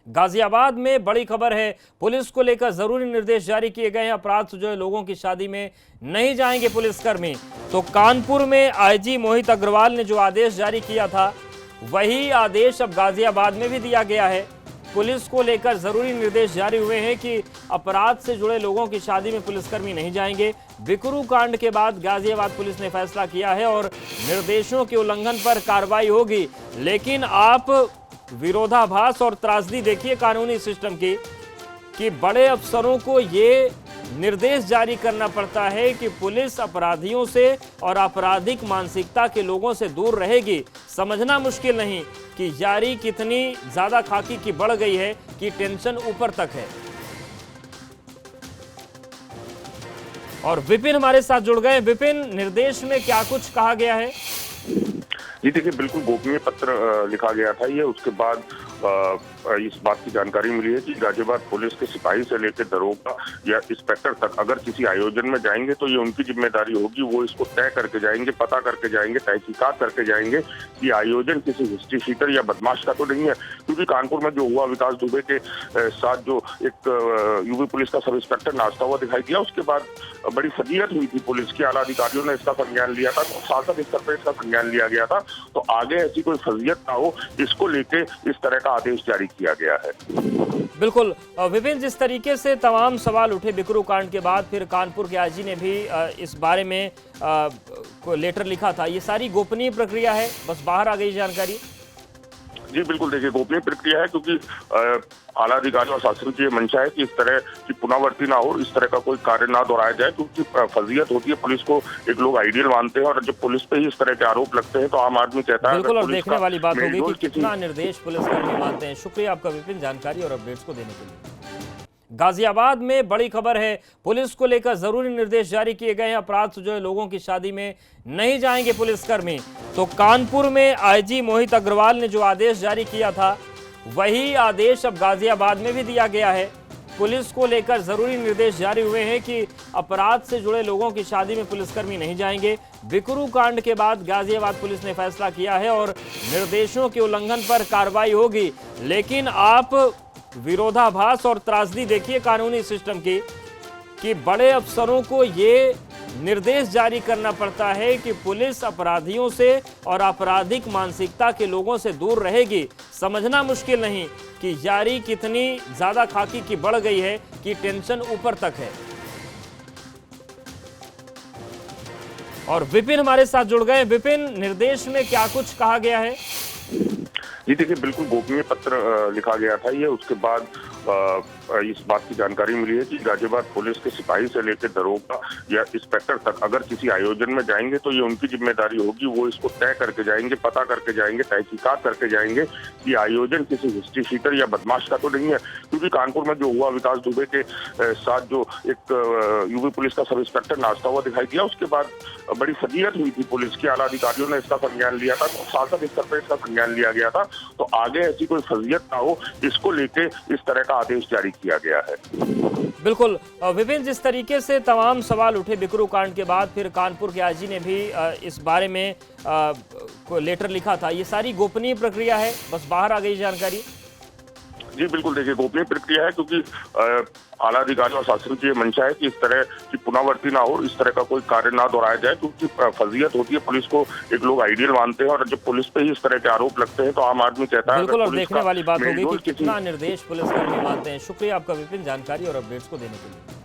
गाजियाबाद में बड़ी खबर है। पुलिस को लेकर जरूरी निर्देश जारी किए गए हैं। अपराध से जुड़े लोगों की शादी में नहीं जाएंगे पुलिसकर्मी। तो कानपुर में आईजी मोहित अग्रवाल ने जो आदेश जारी किया था, वही आदेश अब गाजियाबाद में भी दिया गया है। पुलिस को लेकर जरूरी निर्देश जारी हुए हैं कि अपराध से जुड़े लोगों की शादी में पुलिसकर्मी नहीं जाएंगे। बिकरू कांड के बाद गाजियाबाद पुलिस ने फैसला किया है और निर्देशों के उल्लंघन पर कार्रवाई होगी। लेकिन आप विरोधाभास और त्रासदी देखिए कानूनी सिस्टम की, कि बड़े अफसरों को ये निर्देश जारी करना पड़ता है कि पुलिस अपराधियों से और आपराधिक मानसिकता के लोगों से दूर रहेगी। समझना मुश्किल नहीं कि यारी कितनी ज्यादा खाकी की बढ़ गई है कि टेंशन ऊपर तक है। और विपिन हमारे साथ जुड़ गए। विपिन, निर्देश में क्या कुछ कहा गया है? जी देखिए, बिल्कुल गोपनीय पत्र लिखा गया था ये। उसके बाद इस बात की जानकारी मिली है कि गाजियाबाद पुलिस के सिपाही से लेकर दरोगा या इंस्पेक्टर तक अगर किसी आयोजन में जाएंगे तो ये उनकी जिम्मेदारी होगी। वो इसको तय करके जाएंगे, पता करके जाएंगे, तहकीकात करके जाएंगे कि आयोजन किसी हिस्ट्री शीटर या बदमाश का तो नहीं है। क्योंकि कानपुर में जो हुआ, विकास दुबे के साथ जो एक यूपी पुलिस का सब इंस्पेक्टर नाचता हुआ दिखाई दिया, उसके बाद बड़ी फजीहत हुई थी। पुलिस के आला अधिकारियों ने इसका संज्ञान लिया था, तो सांसद स्तर पर इसका संज्ञान लिया गया था। तो आगे ऐसी कोई फजीहत ना हो, इसको लेके इस तरह का आदेश जारी किया गया है। बिल्कुल विपिन, जिस तरीके से तमाम सवाल उठे बिकरू कांड के बाद, फिर कानपुर के आईजी ने भी इस बारे में लेटर लिखा था। ये सारी गोपनीय प्रक्रिया है, बस बाहर आ गई जानकारी। जी बिल्कुल, देखिए गोपनीय प्रक्रिया है क्योंकि आला अधिकारियों और शासन की मंशा है कि इस तरह की पुनरावृत्ति ना हो, इस तरह का कोई कार्य ना दोहराया जाए। क्योंकि फजीहत होती है, पुलिस को एक लोग आइडियल मानते हैं और जब पुलिस पे ही इस तरह के आरोप लगते हैं तो आम आदमी कहता है। बिल्कुल, और देखने वाली बात होगी कि कितना निर्देश पुलिसकर्मी मानते हैं। शुक्रिया आपका विपिन, जानकारी और अपडेट्स को देने के लिए। गाजियाबाद में बड़ी खबर है। पुलिस को लेकर जरूरी निर्देश जारी किए गए हैं। अपराध से जुड़े लोगों की शादी में नहीं जाएंगे पुलिसकर्मी। तो कानपुर में आईजी मोहित अग्रवाल ने जो आदेश जारी किया था, वही आदेश अब गाजियाबाद में भी दिया गया है। पुलिस को लेकर जरूरी निर्देश जारी हुए हैं कि अपराध से जुड़े लोगों की शादी में पुलिसकर्मी नहीं जाएंगे। बिकरू कांड के बाद गाजियाबाद पुलिस ने फैसला किया है और निर्देशों के उल्लंघन पर कार्रवाई होगी। लेकिन आप विरोधाभास और त्रासदी देखिए कानूनी सिस्टम की, कि बड़े अफसरों को ये निर्देश जारी करना पड़ता है कि पुलिस अपराधियों से और आपराधिक मानसिकता के लोगों से दूर रहेगी। समझना मुश्किल नहीं कि यारी कितनी ज्यादा खाकी की बढ़ गई है कि टेंशन ऊपर तक है। और विपिन हमारे साथ जुड़ गए। विपिन, निर्देश में क्या कुछ कहा गया है? जी देखिए, बिल्कुल गोपनीय पत्र लिखा गया था ये। उसके बाद इस बात की जानकारी मिली है कि गाजियाबाद पुलिस के सिपाही से लेकर दरोगा या इंस्पेक्टर तक अगर किसी आयोजन में जाएंगे तो ये उनकी जिम्मेदारी होगी। वो इसको तय करके जाएंगे, पता करके जाएंगे, तहकीकात करके जाएंगे कि आयोजन किसी हिस्ट्री शीटर या बदमाश का तो नहीं है। क्योंकि कानपुर में जो हुआ, विकास दुबे के साथ जो एक यूपी पुलिस का सब इंस्पेक्टर नाचता हुआ दिखाई दिया, उसके बाद बड़ी फजीहत हुई थी। पुलिस के आला अधिकारियों ने इसका संज्ञान लिया था, तो सांसद स्तर पर इसका संज्ञान लिया गया था। तो आगे ऐसी कोई फजीहत ना हो, इसको लेके इस तरह का आदेश जारी किया गया है। बिल्कुल विपिन, जिस तरीके से तमाम सवाल उठे बिकरू कांड के बाद, फिर कानपुर के आईजी ने भी इस बारे में लेटर लिखा था। ये सारी गोपनीय प्रक्रिया है, बस बाहर आ गई जानकारी। जी बिल्कुल, देखिए गोपनीय प्रक्रिया है क्योंकि आला अधिकारियों और शासन की मंशा है कि इस तरह की पुनरावृत्ति ना हो, इस तरह का कोई कार्य ना दोहराया जाए। क्योंकि फजीहत होती है, पुलिस को एक लोग आइडियल मानते हैं और जब पुलिस पे ही इस तरह के आरोप लगते हैं तो आम आदमी कहता है। बिल्कुल, और देखने वाली बात होगी कि कितना निर्देश पुलिसकर्मी मानते हैं। शुक्रिया आपका विपिन, जानकारी और अपडेट्स को देने के लिए।